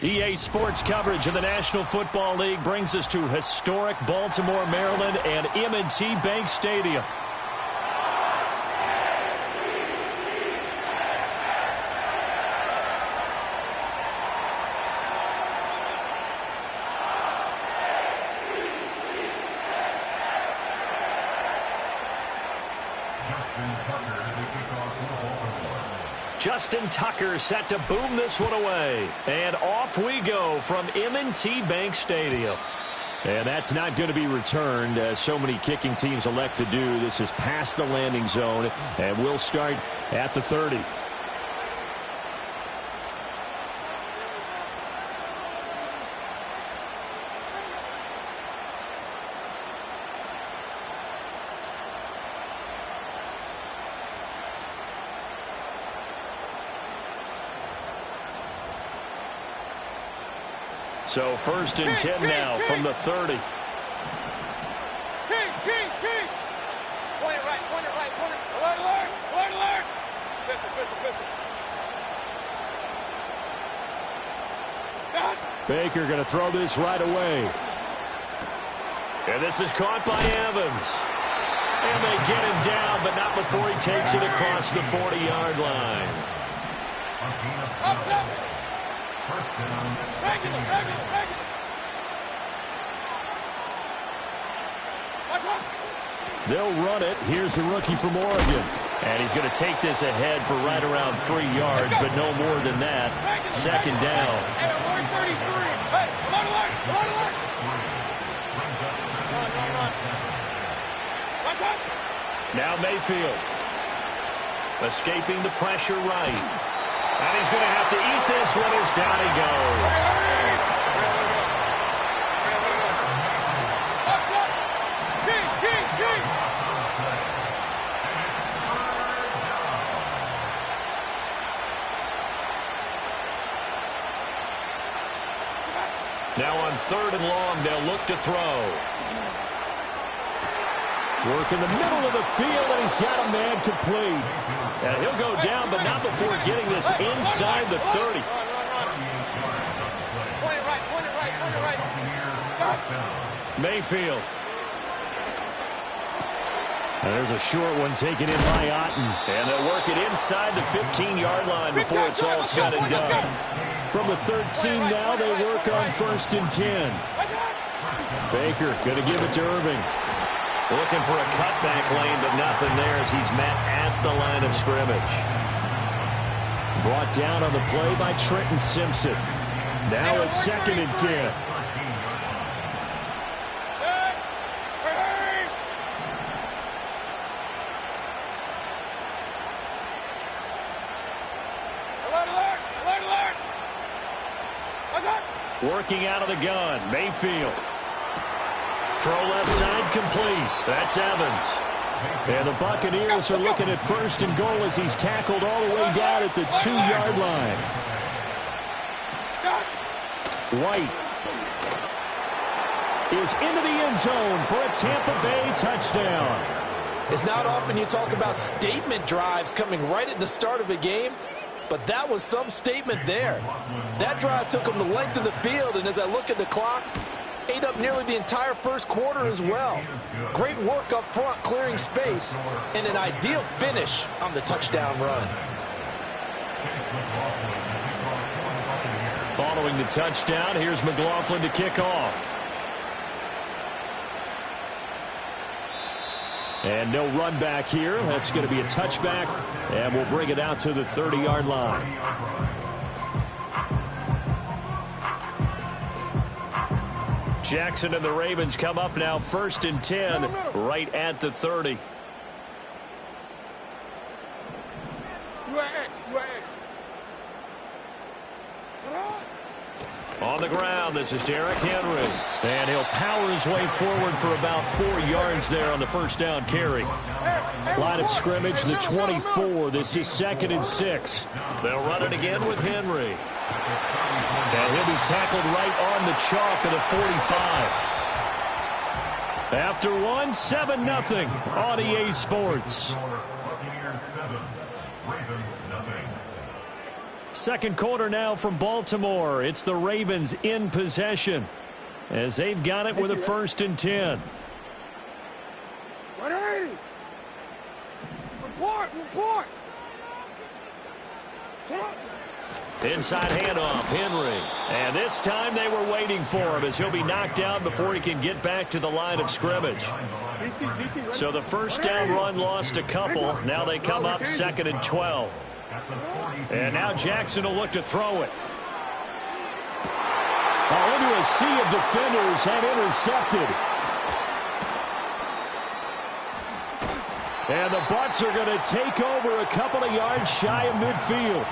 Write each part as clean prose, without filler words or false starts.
EA Sports coverage of the National Football League brings us to historic Baltimore, Maryland, and M&T Bank Stadium. Justin Tucker set to boom this one away. And off we go from M&T Bank Stadium. And that's not going to be returned, as so many kicking teams elect to do. This is past the landing zone, and we'll start at the 30. So 1st and 10 now from the 30. Point it right, point it right, point it. Alert, alert, alert, alert. Pistol. Baker going to throw this right away. And this is caught by Evans. And they get him down, but not before he takes it across the 40-yard line. Up. Regular. They'll run it. Here's the rookie from Oregon. And he's going to take this ahead for right around 3 yards, but no more than that. 2nd down. And alert 33. Hey, alert. Run. Now Mayfield. Escaping the pressure right. And he's going to have to eat this one as down he goes. Now on 3rd and long, they'll look to throw. Work in the middle of the field, and he's got a man complete. And he'll go down, but not before getting this inside the 30. Point it right. Mayfield. And there's a short one taken in by Otten. And they'll work it inside the 15-yard line before it's all said and done. From the 13 now, they work on 1st and 10. Baker going to give it to Irving. Looking for a cutback lane, but nothing there as he's met at the line of scrimmage. Brought down on the play by Trenton Simpson. Now it's 2nd and 10. Working out of the gun, Mayfield. Throw left side complete. That's Evans. And the Buccaneers are looking at 1st and goal as he's tackled all the way down at the 2-yard line. White is into the end zone for a Tampa Bay touchdown. It's not often you talk about statement drives coming right at the start of a game, but that was some statement there. That drive took them the length of the field, and as I look at the clock, ate up nearly the entire 1st quarter as well. Great work up front clearing space, and an ideal finish on the touchdown run. Following the touchdown, here's McLaughlin to kick off. And no run back here. That's going to be a touchback, and we'll bring it out to the 30-yard line. Jackson and the Ravens come up now 1st and 10 right at the 30. On the ground, this is Derrick Henry. And he'll power his way forward for about 4 yards there on the 1st down carry. Line of scrimmage, the 24. This is 2nd and 6. They'll run it again with Henry. And he'll be tackled right on the chalk of the 45. After one, 7-0 on EA Sports. Second quarter now from Baltimore. It's the Ravens in possession as they've got it with a 1st and 10. Report. Inside handoff, Henry. And this time they were waiting for him as he'll be knocked down before he can get back to the line of scrimmage. So the first down run lost a couple. Now they come up 2nd and 12. And now Jackson will look to throw it. Into a sea of defenders and intercepted. And the Bucs are going to take over a couple of yards shy of midfield.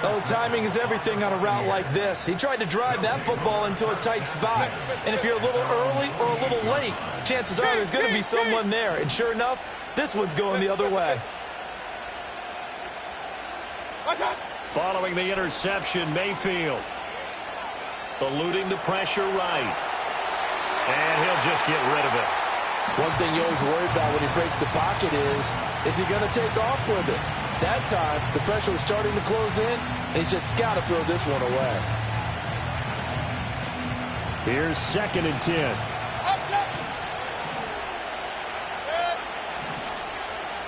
Oh, timing is everything on a route like this. He tried to drive that football into a tight spot. And if you're a little early or a little late, chances are there's going to be someone there. And sure enough, this one's going the other way. Following the interception, Mayfield eluding the pressure right. And he'll just get rid of it. One thing you always worry about when he breaks the pocket is he going to take off with it? That time, the pressure was starting to close in, and he's just got to throw this one away. Here's 2nd and 10.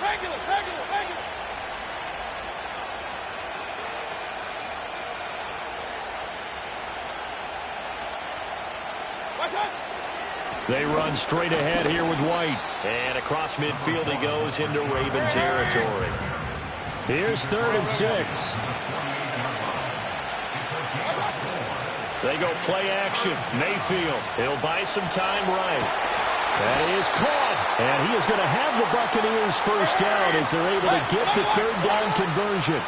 Regular. They run straight ahead here with White. And across midfield he goes into Raven territory. Here's 3rd and 6. They go play action. Mayfield. He'll buy some time right. That is caught. And he is going to have the Buccaneers first down as they're able to get the 3rd down conversion.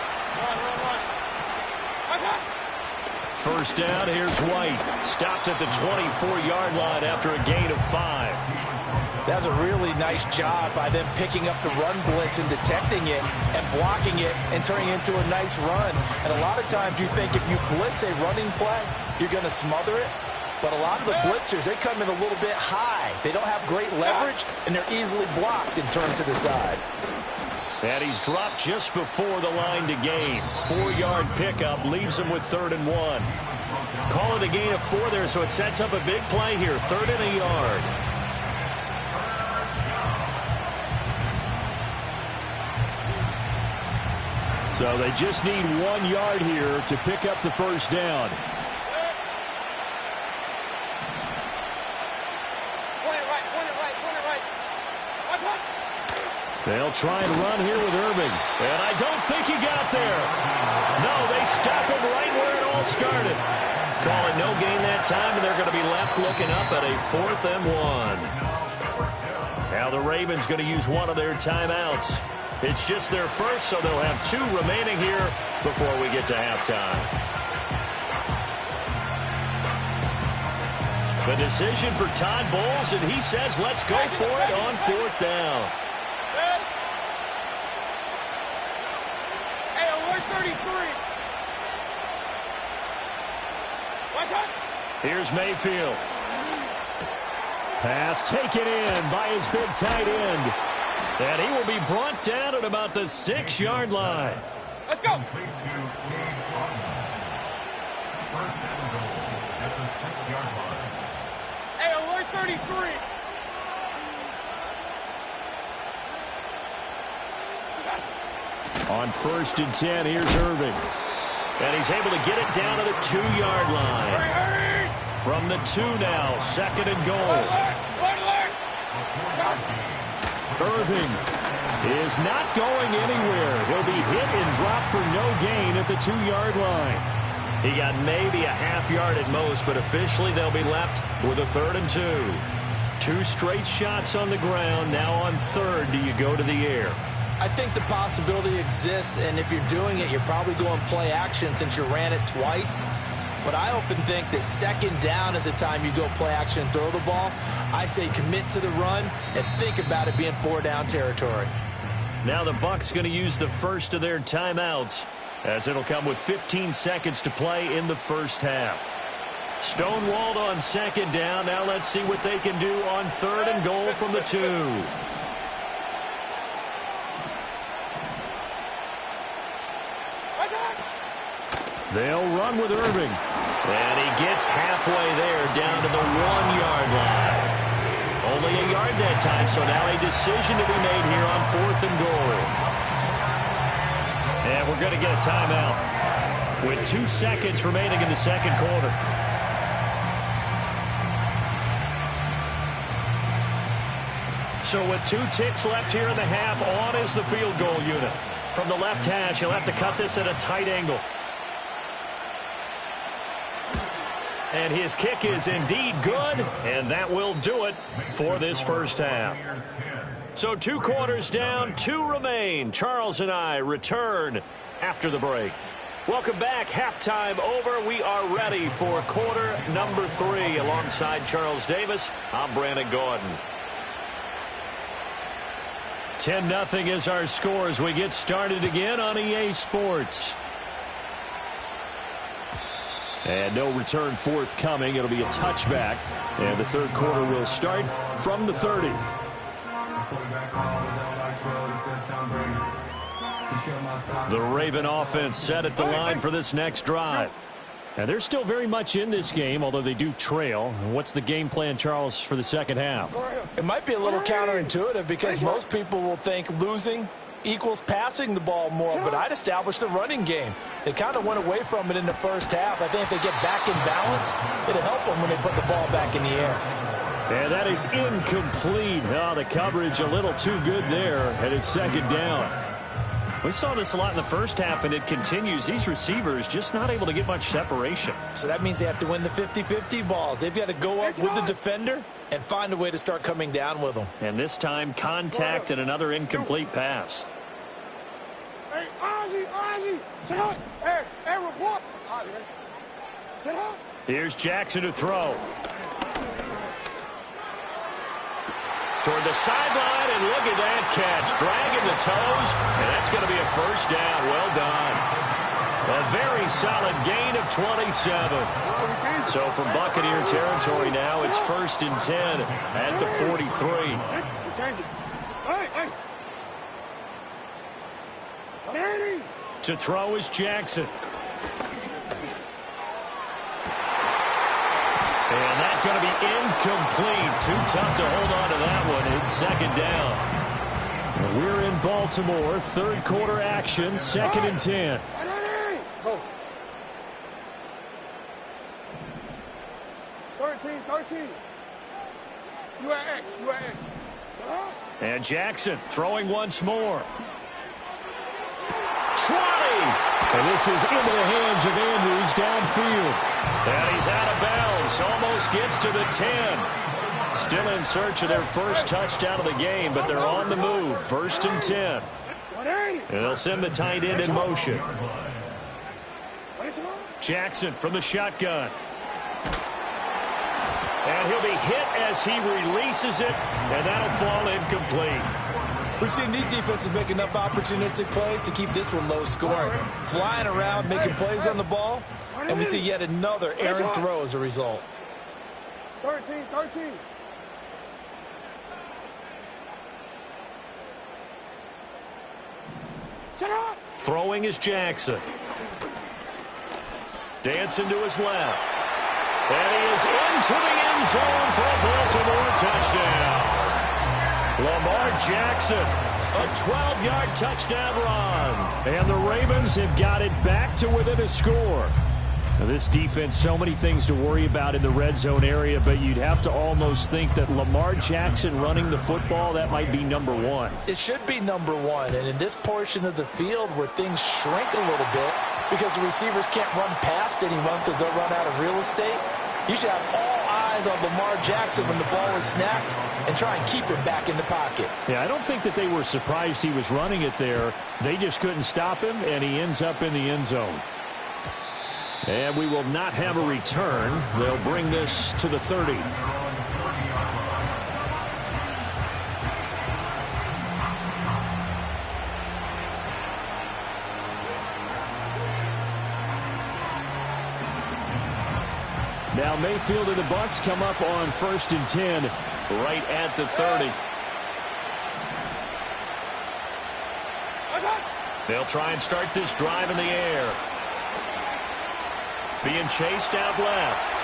First down, here's White. Stopped at the 24-yard line after a gain of 5. That's a really nice job by them picking up the run blitz and detecting it and blocking it and turning it into a nice run. And a lot of times you think if you blitz a running play, you're going to smother it. But a lot of the blitzers, they come in a little bit high. They don't have great leverage, and they're easily blocked and turned to the side. And he's dropped just before the line to gain. 4-yard pickup leaves him with 3rd and 1. Call it a gain of 4 there, so it sets up a big play here. 3rd and a yard. So they just need 1 yard here to pick up the first down. They'll try and run here with Irving. And I don't think he got there. No, they stop him right where it all started. Call it no gain that time, and they're going to be left looking up at a 4th and 1. Now the Ravens going to use one of their timeouts. It's just their first, so they'll have 2 remaining here before we get to halftime. The decision for Todd Bowles, and he says let's go for it on 4th down. Here's Mayfield. Pass taken in by his big tight end. And he will be brought down at about the 6-yard line. Let's go. Hey, alert 33. On 1st and 10, here's Irving. And he's able to get it down to the 2-yard line. From the 2 now, 2nd and goal. Irving is not going anywhere. He'll be hit and dropped for no gain at the 2-yard line. He got maybe a half yard at most, but officially they'll be left with a 3rd and 2. 2 straight shots on the ground. Now on 3rd, do you go to the air? I think the possibility exists, and if you're doing it, you're probably going play action since you ran it twice. But I often think that 2nd down is a time you go play action and throw the ball. I say commit to the run and think about it being 4-down territory. Now the Bucs going to use the first of their timeouts as it'll come with 15 seconds to play in the first half. Stonewalled on 2nd down. Now let's see what they can do on 3rd and goal from the 2. They'll run with Irving. And he gets halfway there, down to the 1-yard line. Only a yard that time, so now a decision to be made here on 4th and goal. And we're going to get a timeout with 2 seconds remaining in the second quarter. So with 2 ticks left here in the half, on is the field goal unit. From the left hash, he'll have to cut this at a tight angle. And his kick is indeed good, and that will do it for this first half. So 2 quarters down, 2 remain. Charles and I return after the break. Welcome back. Halftime over. We are ready for quarter number 3. Alongside Charles Davis, I'm Brandon Gordon. 10-0 is our score as we get started again on EA Sports. And no return forthcoming. It'll be a touchback. And the third quarter will start from the 30. The Raven offense set at the line for this next drive. And they're still very much in this game, although they do trail. What's the game plan, Charles, for the second half? It might be a little counterintuitive because most people will think losing equals passing the ball more, but I'd establish the running game. They kind of went away from it in the first half. I think if they get back in balance, it'll help them when they put the ball back in the air. And that is incomplete. Oh, the coverage a little too good there, and it's second down. We saw this a lot in the first half, and it continues. These receivers just not able to get much separation. So that means they have to win the 50-50 balls. They've got to go up with the defender and find a way to start coming down with them. And this time, contact and another incomplete pass. Hey, Ozzie, sit up. Hey, report. Ozzie, sit up. Here's Jackson to throw. Toward the sideline, and look at that catch. Dragging the toes, and that's going to be a first down. Well done. A very solid gain of 27. So from Buccaneer territory now, it's 1st and 10 at the 43. To throw is Jackson. And that's going to be incomplete. Too tough to hold on to that one. It's second down. We're in Baltimore. Third quarter action. 2nd and 10. Go. 13. You at X. And Jackson throwing once more. 20. And this is into the hands of Andrews downfield. And he's out of bounds. Almost gets to the 10. Still in search of their first touchdown of the game, but they're on the move. 1st and 10. And they'll send the tight end in motion. Jackson from the shotgun. And he'll be hit as he releases it, and that'll fall incomplete. We've seen these defenses make enough opportunistic plays to keep this one low scoring. Flying around, making plays on the ball, and we see yet another errant throw as a result. 13. Shut up! Throwing is Jackson. Dancing to his left. And he is into the end zone for a Baltimore touchdown. Lamar Jackson, a 12-yard touchdown run. And the Ravens have got it back to within a score. Now this defense, so many things to worry about in the red zone area, but you'd have to almost think that Lamar Jackson running the football, that might be number 1. It should be number 1. And in this portion of the field where things shrink a little bit because the receivers can't run past anyone because they'll run out of real estate, you should have all eyes on Lamar Jackson when the ball is snapped and try and keep him back in the pocket. Yeah, I don't think that they were surprised he was running it there. They just couldn't stop him, and he ends up in the end zone. And we will not have a return. They'll bring this to the 30. Now Mayfield and the Bucs come up on 1st and 10 right at the 30. They'll try and start this drive in the air. being chased out left.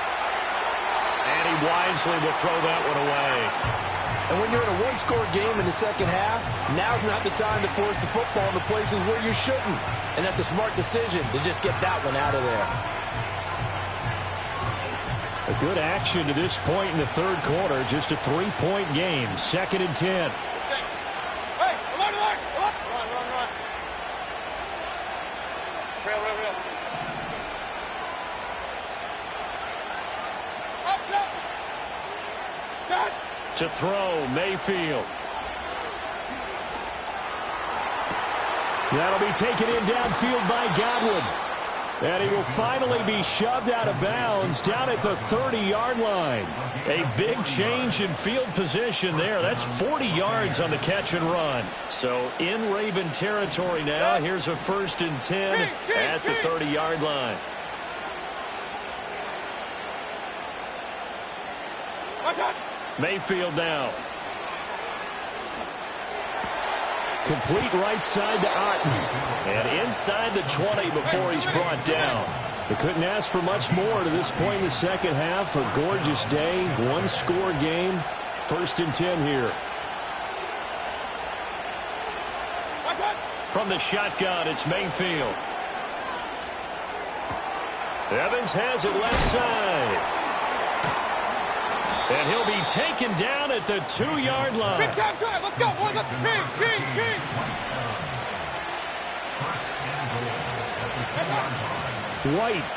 And he wisely will throw that one away. And when you're in a one-score game in the second half, now's not the time to force the football in the places where you shouldn't. And that's a smart decision to just get that one out of there. A good action to this point in the third quarter. Just a 3-point game. 2nd and 10. Hey, run. Real. Up. To throw, Mayfield. That'll be taken in downfield by Godwin. And he will finally be shoved out of bounds down at the 30-yard line. A big change in field position there. That's 40 yards on the catch and run. So in Raven territory now. Here's a 1st and 10 at the 30-yard line. Mayfield now. Complete right side to Otten. And inside the 20 before he's brought down. They couldn't ask for much more to this point in the second half. A gorgeous day, one-score game. 1st and 10 here. From the shotgun, it's Mayfield. Evans has it left side. And he'll be taken down at the 2-yard line. Big time drive. Let's go, boys. Big. White.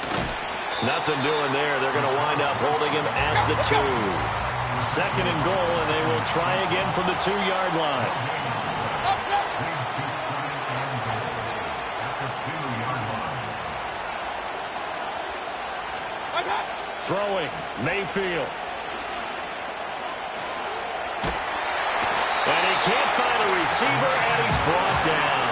Nothing doing there. They're going to wind up holding him at the 2. 2nd and goal, and they will try again from the 2-yard line. Throwing, Mayfield. And he can't find a receiver, and he's brought down.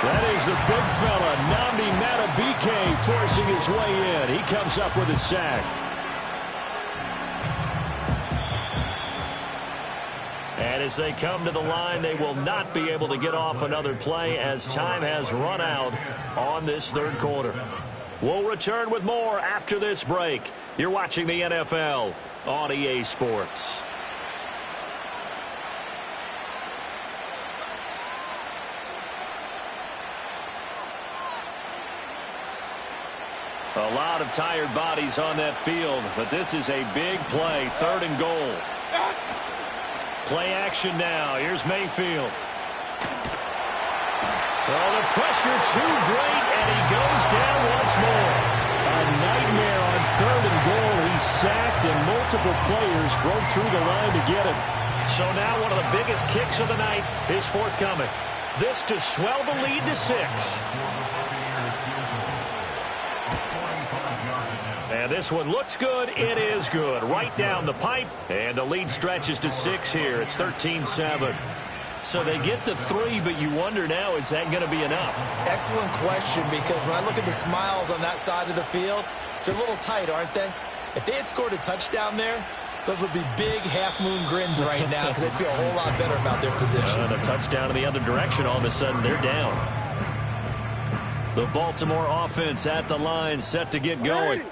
That is the big fella, Nnamdi Madubuike, forcing his way in. He comes up with a sack. And as they come to the line, they will not be able to get off another play as time has run out on this third quarter. We'll return with more after this break. You're watching the NFL on EA Sports. A lot of tired bodies on that field, but this is a big play, 3rd and goal. Play action now. Here's Mayfield. Oh, the pressure too great, and he goes down once more. A nightmare on 3rd and goal. He's sacked, and multiple players broke through the line to get him. So now one of the biggest kicks of the night is forthcoming. This to swell the lead to 6. And this one looks good. It is good. Right down the pipe. And the lead stretches to 6 here. It's 13-7. So they get to 3, but you wonder now, is that going to be enough? Excellent question, because when I look at the smiles on that side of the field, they're a little tight, aren't they? If they had scored a touchdown there, those would be big half-moon grins right now because they'd feel a whole lot better about their position. And a touchdown in the other direction, all of a sudden they're down. The Baltimore offense at the line, set to get going.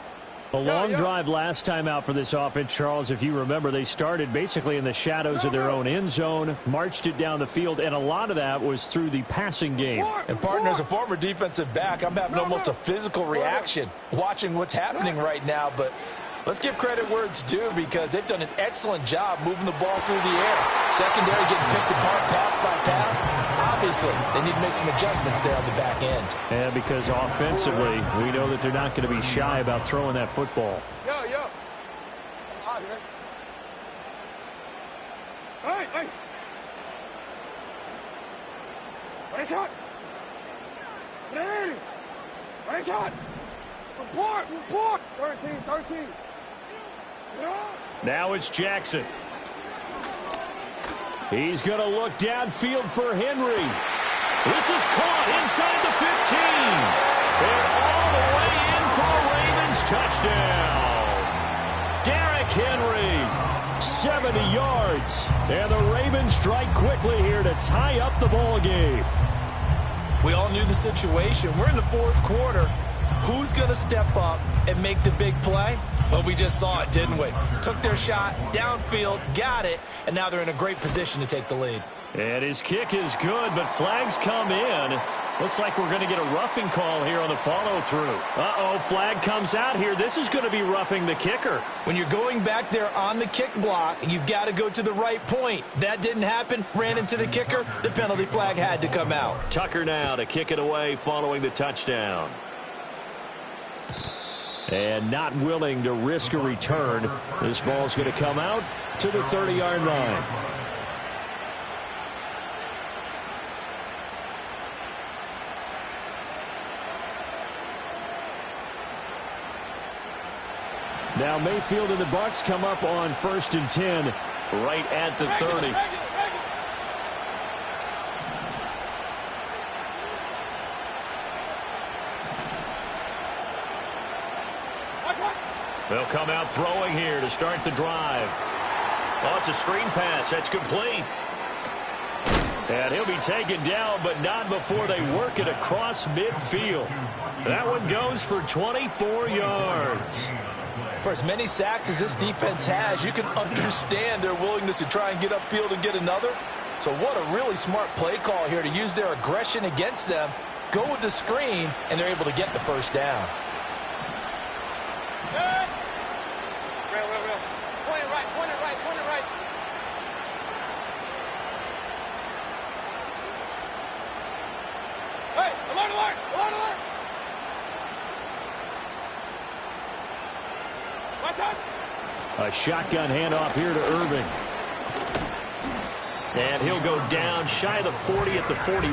A long drive last time out for this offense, Charles. If you remember, they started basically in the shadows of their own end zone, marched it down the field, and a lot of that was through the passing game. And, partner, as a former defensive back, I'm having almost a physical reaction watching what's happening right now. But let's give credit where it's due, because they've done an excellent job moving the ball through the air. Secondary getting picked apart pass by pass. Obviously, they need to make some adjustments there on the back end. And because offensively, we know that they're not going to be shy about throwing that football. Yo. Hey. Ready, shot. Ready, shot. Report. 13. Now it's Jackson. He's going to look downfield for Henry. This is caught inside the 15. And all the way in for a Ravens touchdown. Derrick Henry, 70 yards. And the Ravens strike quickly here to tie up the ball game. We all knew the situation. We're in the fourth quarter. Who's going to step up and make the big play? Well, we just saw it, didn't we? Took their shot, downfield, got it, and now they're in a great position to take the lead. And his kick is good, but flags come in. Looks like we're going to get a roughing call here on the follow-through. Uh-oh, flag comes out here. This is going to be roughing the kicker. When you're going back there on the kick block, you've got to go to the right point. That didn't happen. Ran into the kicker. The penalty flag had to come out. Tucker now to kick it away following the touchdown. And not willing to risk a return. This ball's going to come out to the 30-yard line. Now Mayfield and the Bucs come up on 1st and 10 right at the 30. They'll come out throwing here to start the drive. Oh, it's a screen pass. That's complete. And he'll be taken down, but not before they work it across midfield. That one goes for 24 yards. For as many sacks as this defense has, you can understand their willingness to try and get upfield and get another. So what a really smart play call here to use their aggression against them. Go with the screen, and they're able to get the first down. Point it right. Hey, alert! A shotgun handoff here to Irving. And he'll go down shy of the 40 at the 41.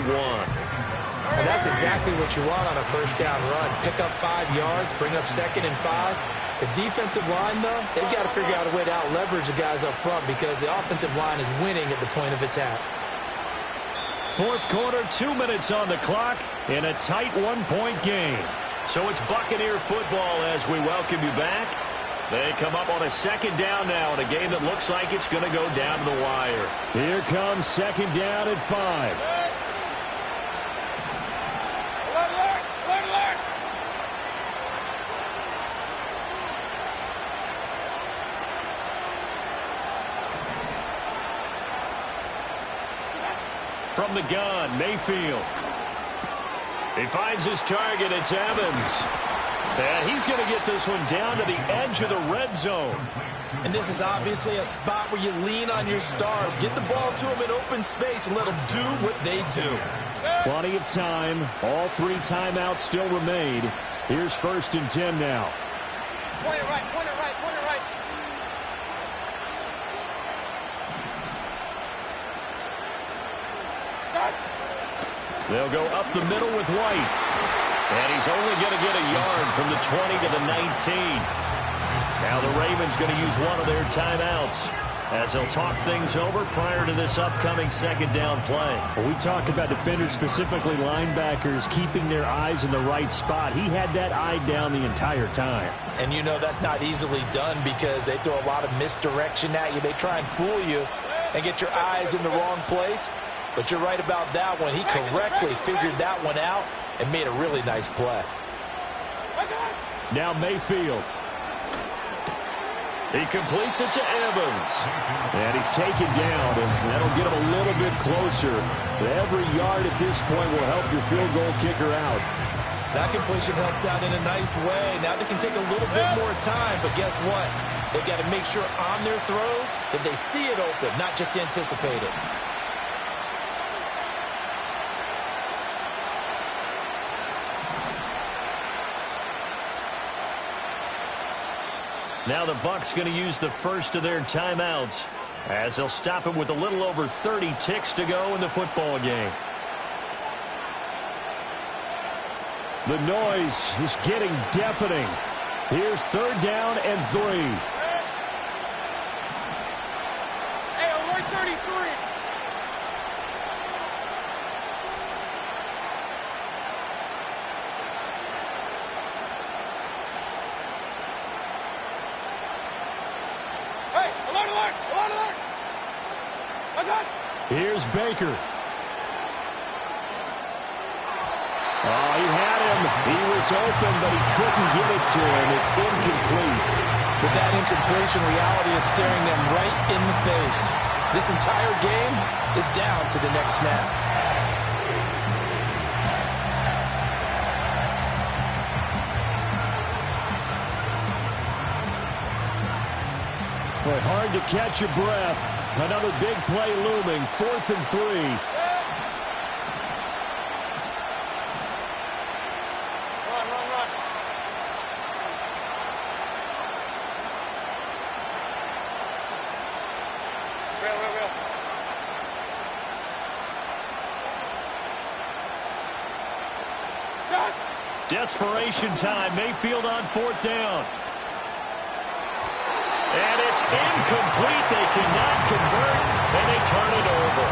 And that's exactly what you want on a first down run. Pick up 5 yards, bring up 2nd and 5. The defensive line, though, they've got to figure out a way to out-leverage the guys up front because the offensive line is winning at the point of attack. 4th quarter, 2 minutes on the clock in a tight 1-point game. So it's Buccaneer football as we welcome you back. They come up on a 2nd down now in a game that looks like it's going to go down to the wire. Here comes 2nd down at 5. From the gun, Mayfield. He finds his target. It's Evans. And he's going to get this one down to the edge of the red zone. And this is obviously a spot where you lean on your stars. Get the ball to them in open space and let them do what they do. Plenty of time. All 3 timeouts still remain. Here's 1st and 10 now. Point it right. They'll go up the middle with White. And he's only going to get a yard from the 20 to the 19. Now the Ravens going to use one of their timeouts as they'll talk things over prior to this upcoming 2nd down play. When we talk about defenders, specifically linebackers, keeping their eyes in the right spot, he had that eye down the entire time. And you know that's not easily done because they throw a lot of misdirection at you. They try and fool you and get your eyes in the wrong place. But you're right about that one. He correctly figured that one out and made a really nice play. Now Mayfield. He completes it to Evans. And he's taken down, and that'll get him a little bit closer. Every yard at this point will help your field goal kicker out. That completion helps out in a nice way. Now they can take a little bit more time, but guess what? They've got to make sure on their throws that they see it open, not just anticipate it. Now the Bucs going to use the first of their timeouts as they'll stop him with a little over 30 ticks to go in the football game. The noise is getting deafening. Here's 3rd down and 3. Hey, alert 33. Here's Baker. Oh, he had him. He was was open, but he couldn't get it to him. It's incomplete. With that incompletion, reality is staring them right in the face. This entire game is down to the next snap. But hard to catch your breath. Another big play looming. 4th and 3. Run, run, run. Real. Desperation time. Mayfield on 4th down. And it's incomplete. They cannot convert, and they turn it over.